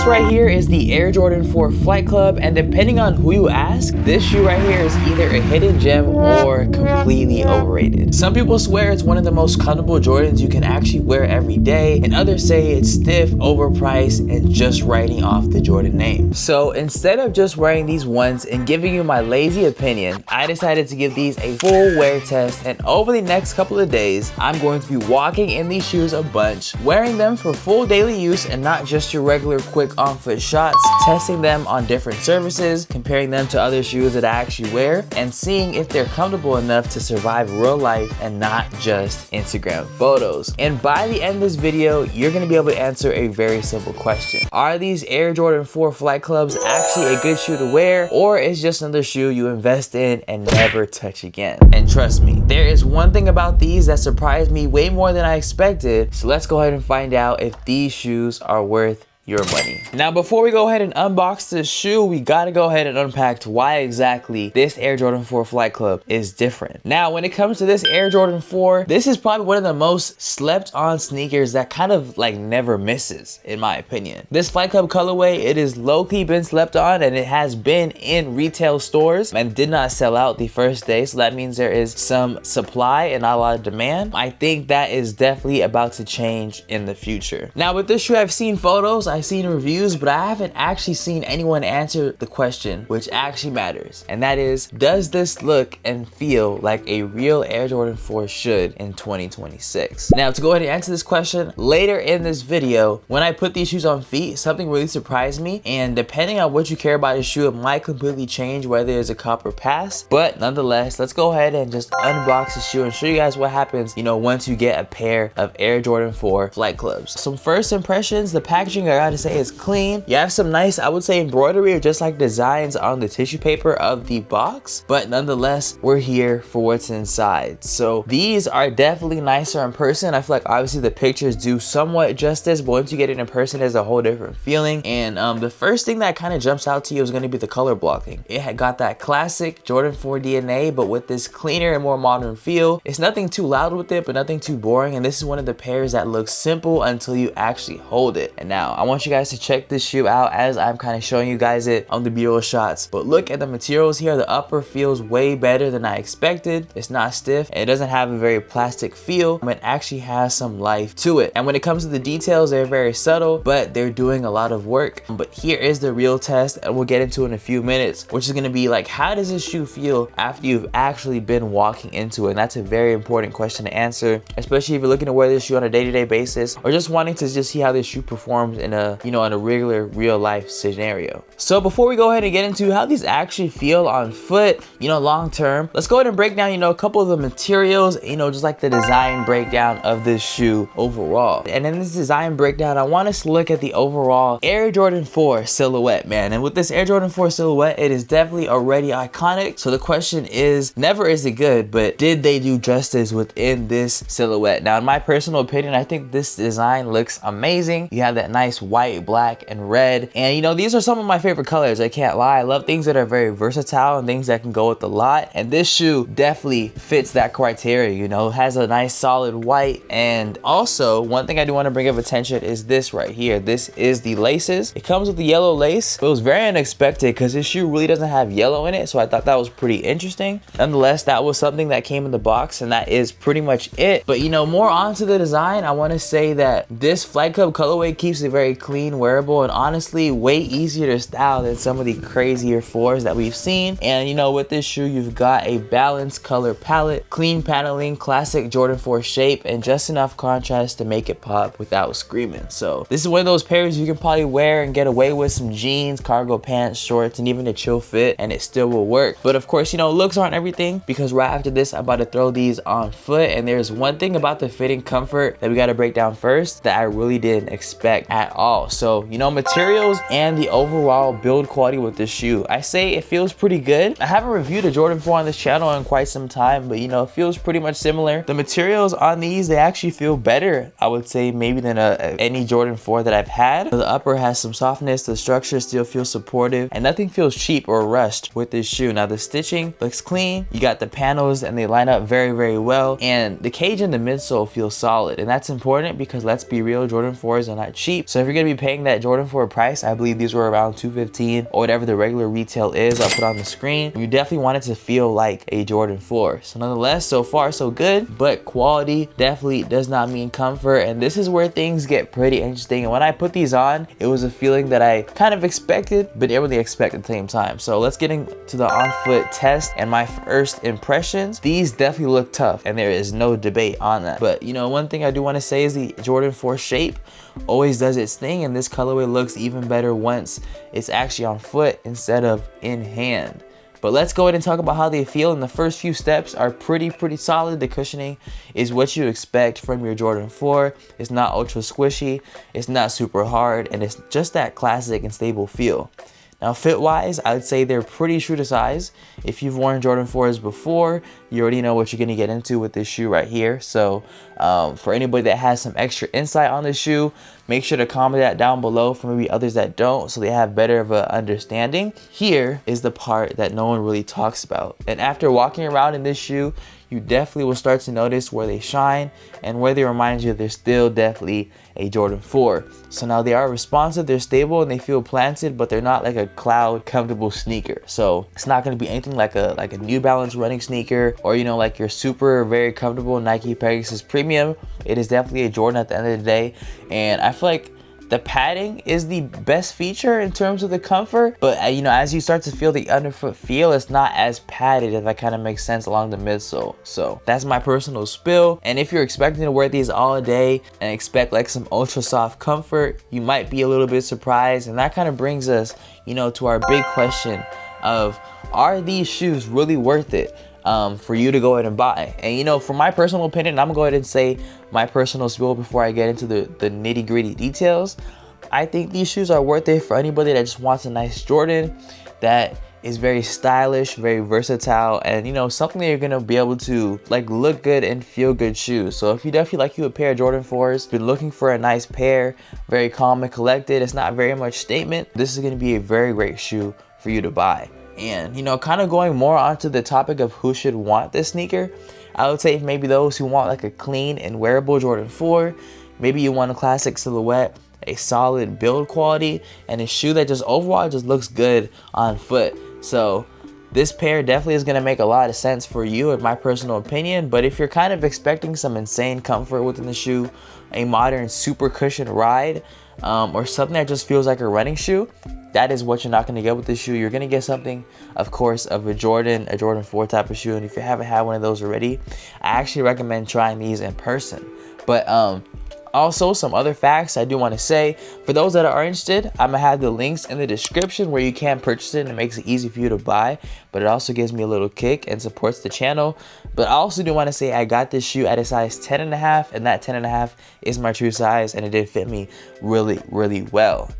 This right here is the Air Jordan 4 Flight Club, and depending on who you ask, this shoe right here is either a hidden gem or completely overrated. Some people swear it's one of the most comfortable Jordans you can actually wear every day, and others say it's stiff, overpriced, and just writing off the Jordan name. So instead of just wearing these once and giving you my lazy opinion, I decided to give these a full wear test, and over the next couple of days, I'm going to be walking in these shoes a bunch, wearing them for full daily use and not just your regular quick on-foot shots, testing them on different surfaces, comparing them to other shoes that I actually wear, and seeing if they're comfortable enough to survive real life and not just Instagram photos. And by the end of this video, you're gonna be able to answer a very simple question. Are these Air Jordan 4 Flight Clubs actually a good shoe to wear, or is just another shoe you invest in and never touch again? And trust me, there is one thing about these that surprised me way more than I expected, so let's go ahead and find out if these shoes are worth your money. Now, before we go ahead and unbox this shoe, we gotta go ahead and unpack why exactly this Air Jordan 4 Flight Club is different. Now, when it comes to this Air Jordan 4, this is probably one of the most slept on sneakers that kind of like never misses, in my opinion. This Flight Club colorway, it is low-key been slept on, and it has been in retail stores and did not sell out the first day, so that means there is some supply and not a lot of demand. I think that is definitely about to change in the future. Now, with this shoe, I've seen photos, I've seen reviews, but I haven't actually seen anyone answer the question which actually matters, and that is, does this look and feel like a real Air Jordan 4 should in 2026? Now, to go ahead and answer this question, later in this video, when I put these shoes on feet, something really surprised me, and depending on what you care about the shoe, it might completely change whether it's a cop or pass. But nonetheless, let's go ahead and just unbox the shoe and show you guys what happens, you know, once you get a pair of Air Jordan 4 Flight Clubs. Some first impressions, the packaging, I gotta say, is clean. You have some nice, I would say, embroidery or just like designs on the tissue paper of the box, but nonetheless, we're here for what's inside. So these are definitely nicer in person. I feel like obviously the pictures do somewhat justice, but once you get it in person, there's a whole different feeling. And the first thing that kind of jumps out to you is going to be the color blocking. It had got that classic Jordan 4 DNA, but with this cleaner and more modern feel. It's nothing too loud with it, but nothing too boring, and this is one of the pairs that looks simple until you actually hold it. And now I want you guys to check this shoe out as I'm kind of showing you guys it on the B-roll shots. But look at the materials here. The upper feels way better than I expected. It's not stiff, and it doesn't have a very plastic feel. It actually has some life to it. And when it comes to the details, they're very subtle, but they're doing a lot of work. But here is the real test, and we'll get into it in a few minutes, which is going to be like, how does this shoe feel after you've actually been walking into it? And that's a very important question to answer, especially if you're looking to wear this shoe on a day-to-day basis, or just wanting to just see how this shoe performs in a, you know, in a regular real life scenario. So before we go ahead and get into how these actually feel on foot, you know, long term, let's go ahead and break down, you know, a couple of the materials, you know, just like the design breakdown of this shoe overall. And in this design breakdown, I want us to look at the overall Air Jordan 4 silhouette, man. And with this Air Jordan 4 silhouette, it is definitely already iconic. So the question is, never is it good, but did they do justice within this silhouette? Now, in my personal opinion, I think this design looks amazing. You have that nice white, black, and red, and you know, these are some of my favorite colors. I can't lie. I love things that are very versatile and things that can go with a lot, and this shoe definitely fits that criteria. You know, it has a nice solid white. And also, one thing I do want to bring up attention is this right here. This is the laces. It comes with the yellow lace. It was very unexpected because this shoe really doesn't have yellow in it, so I thought that was pretty interesting. Nonetheless, that was something that came in the box, and that is pretty much it. But you know, more onto the design, I want to say that this Flight Club colorway keeps it very clean, wearable, and honestly way easier to style than some of the crazier 4s that we've seen. And you know, with this shoe, you've got a balanced color palette, clean paneling, classic Jordan 4 shape, and just enough contrast to make it pop without screaming. So this is one of those pairs you can probably wear and get away with some jeans, cargo pants, shorts, and even a chill fit, and it still will work. But of course, you know, looks aren't everything, because right after this, I'm about to throw these on foot, and there's one thing about the fitting comfort that we got to break down first that I really didn't expect at all. So, you know, materials and the overall build quality with this shoe, I say it feels pretty good. I haven't reviewed a Jordan 4 on this channel in quite some time, but you know, it feels pretty much similar. The materials on these, they actually feel better, I would say, maybe than any Jordan 4 that I've had. The upper has some softness, the structure still feels supportive, and nothing feels cheap or rushed with this shoe. Now the stitching looks clean, you got the panels and they line up very, very well, and the cage in the midsole feels solid, and that's important because let's be real, Jordan 4s are not cheap. So if you're gonna be paying that Jordan 4 price, I believe these were around $215 or whatever the regular retail is. I'll put on the screen. You definitely want it to feel like a Jordan 4. So nonetheless, so far so good, but quality definitely does not mean comfort, and this is where things get pretty interesting. And when I put these on, it was a feeling that I kind of expected, but didn't really expect at the same time. So let's get into the on-foot test and my first impressions. These definitely look tough, and there is no debate on that. But you know, one thing I do want to say is the Jordan 4 shape always does its thing, and this colorway looks even better once it's actually on foot instead of in hand. But let's go ahead and talk about how they feel. And the first few steps are pretty solid. The cushioning is what you expect from your Jordan 4. It's not ultra squishy, it's not super hard, and it's just that classic and stable feel. Now fit wise, I would say they're pretty true to size. If you've worn Jordan 4s before, you already know what you're gonna get into with this shoe right here. So for anybody that has some extra insight on this shoe, make sure to comment that down below for maybe others that don't, so they have better of a understanding. Here is the part that no one really talks about. And after walking around in this shoe, you definitely will start to notice where they shine and where they remind you they're still definitely a Jordan 4. So now they are responsive, they're stable, and they feel planted, but they're not like a cloud comfortable sneaker. So it's not going to be anything like a New Balance running sneaker, or you know, like your super very comfortable Nike Pegasus Premium. It is definitely a Jordan at the end of the day, and I feel like the padding is the best feature in terms of the comfort, but you know, as you start to feel the underfoot feel, it's not as padded, if that kind of makes sense, along the midsole. So that's my personal spill. And if you're expecting to wear these all day and expect like some ultra soft comfort, you might be a little bit surprised. And that kind of brings us, you know, to our big question of, are these shoes really worth it for you to go ahead and buy? And you know, for my personal opinion, I'm gonna go ahead and say my personal spiel before I get into the nitty gritty details. I think these shoes are worth it for anybody that just wants a nice Jordan that is very stylish, very versatile, and you know, something that you're gonna be able to like look good and feel good shoes. So if you definitely like you a pair of Jordan 4s, been looking for a nice pair, very calm and collected, it's not very much statement, this is gonna be a very great shoe for you to buy. And you know, kind of going more onto the topic of who should want this sneaker, I would say maybe those who want like a clean and wearable Jordan 4. Maybe you want a classic silhouette, a solid build quality, and a shoe that just overall just looks good on foot. So this pair definitely is going to make a lot of sense for you, in my personal opinion. But if you're kind of expecting some insane comfort within the shoe, a modern super cushion ride, or something that just feels like a running shoe, that is what you're not going to get with this shoe. You're going to get something, of course, of a Jordan 4 type of shoe. And if you haven't had one of those already, I actually recommend trying these in person. But also, some other facts I do want to say, for those that are interested, I'm gonna have the links in the description where you can purchase it, and it makes it easy for you to buy, but it also gives me a little kick and supports the channel. But I also do want to say I got this shoe at a size 10.5, and that 10.5 is my true size, and it did fit me really well.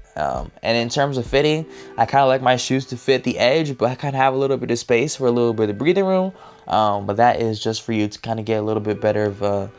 And in terms of fitting, I kind of like my shoes to fit the edge, but I kind of have a little bit of space for a little bit of breathing room. But that is just for you to kind of get a little bit better of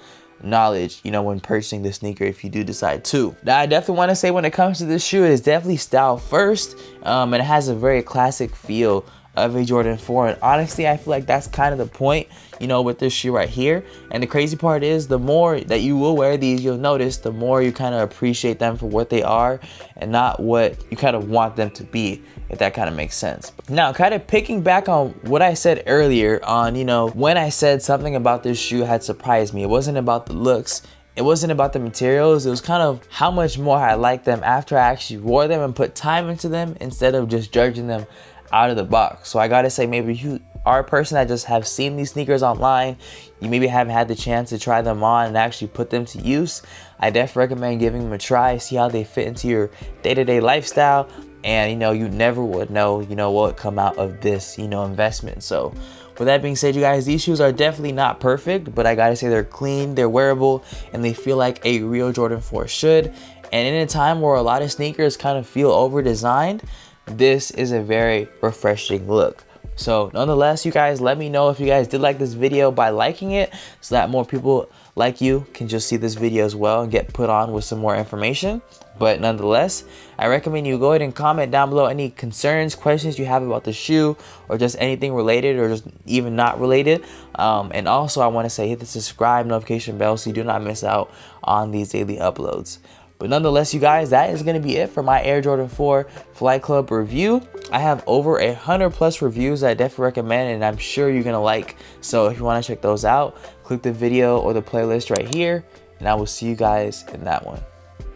knowledge, you know, when purchasing the sneaker, if you do decide to. Now, I definitely want to say, when it comes to this shoe, it is definitely style first, and it has a very classic feel of a Jordan 4, and honestly, I feel like that's kind of the point, you know, with this shoe right here. And the crazy part is, the more that you will wear these, you'll notice the more you kind of appreciate them for what they are and not what you kind of want them to be, if that kind of makes sense. Now, kind of picking back on what I said earlier on, you know, when I said something about this shoe had surprised me, it wasn't about the looks, it wasn't about the materials, it was kind of how much more I liked them after I actually wore them and put time into them, instead of just judging them out of the box. So I gotta say, maybe you are a person that just have seen these sneakers online, you maybe haven't had the chance to try them on and actually put them to use, I definitely recommend giving them a try, see how they fit into your day-to-day lifestyle. And you know, you never would know, you know, what would come out of this, you know, investment. So with that being said, you guys, these shoes are definitely not perfect, but I gotta say they're clean, they're wearable, and they feel like a real Jordan 4 should. And in a time where a lot of sneakers kind of feel over-designed, this is a very refreshing look. So nonetheless, you guys, let me know if you guys did like this video by liking it, so that more people like you can just see this video as well and get put on with some more information. But nonetheless, I recommend you go ahead and comment down below any concerns, questions you have about the shoe, or just anything related or just even not related. And also, I want to say, hit the subscribe notification bell so you do not miss out on these daily uploads. But nonetheless, you guys, that is going to be it for my Air Jordan 4 Flight Club review. I have over 100+ reviews that I definitely recommend, and I'm sure you're going to like. So if you want to check those out, click the video or the playlist right here, and I will see you guys in that one.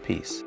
Peace.